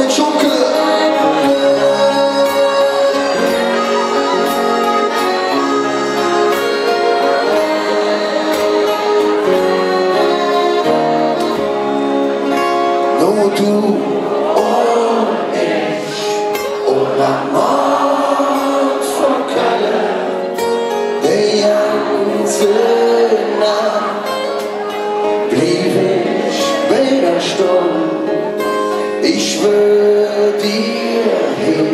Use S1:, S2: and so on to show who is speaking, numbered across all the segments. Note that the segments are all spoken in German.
S1: den Schunkel. Nur du und ich und Mord von Köln, die ganze Nacht blieb ich wieder stumm. Ich schwör dir hin,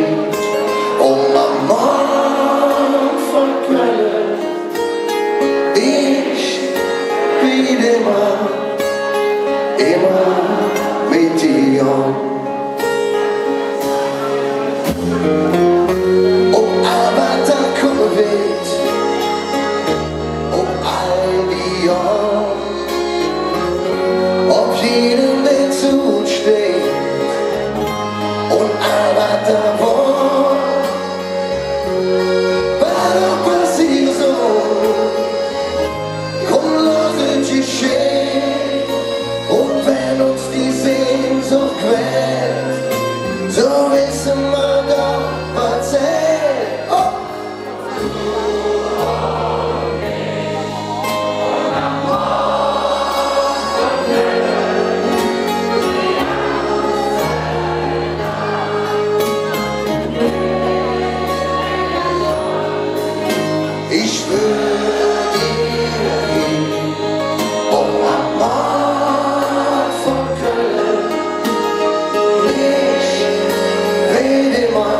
S1: und Mord von Köln, ich bin immer mit dir. Oh, aber da kommen wir all die Jahre, ob jedem, der zu uns steht, und aber da war doch passiert so, komm, lass uns geschehen, und wenn uns die Sehnsucht quält, so wissen wir doch, was zählt. Oh. Ich schwör dir hin, und Mord von Köln, ich will immer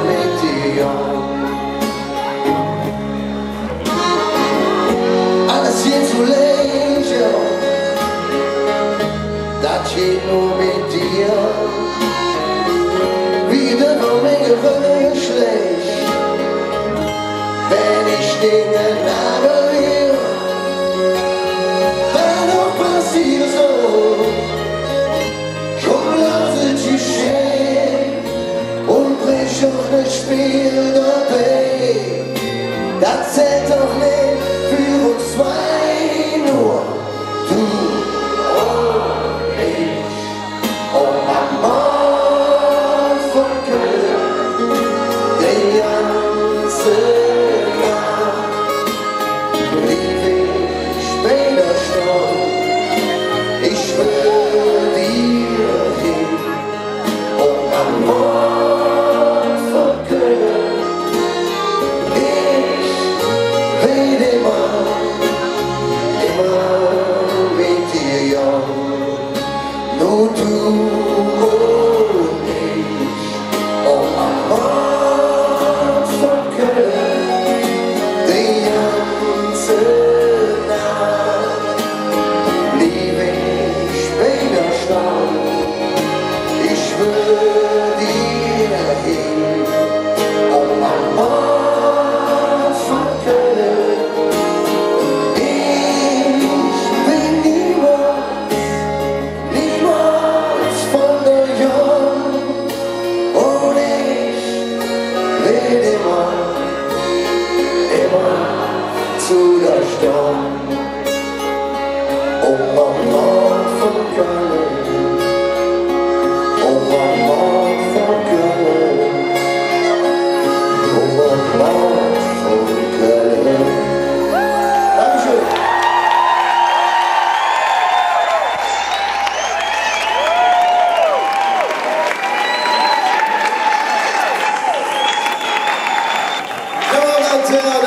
S1: mit dir. Alles hier zu leben, das geht nur mit dir. Wieder nur mir schlecht, wenn ich Dinge nahe will, wenn doch passiert so, komm, lass es geschehen, und brich auch das Spiel dabei. Das zählt doch nicht für uns zwei, nur du und ich. Oh Mama von Köln, die ganze Nacht blieb ich später stumm. Ich schwör dir hin, oh Mama von Köln, ich will immer mit dir, ja. Nur du und ich, oh Mord von Köln, die ganze Nacht blieb ich später stumm. Ich schwör dir hin, oh Mord von Köln, ich will niemals von der Jung, und ich will immer zu der Sturm. Oh Mord von Köln, oh Mord von Köln, oh Mord von Köln. Dankeschön. Meine Damen und Herren,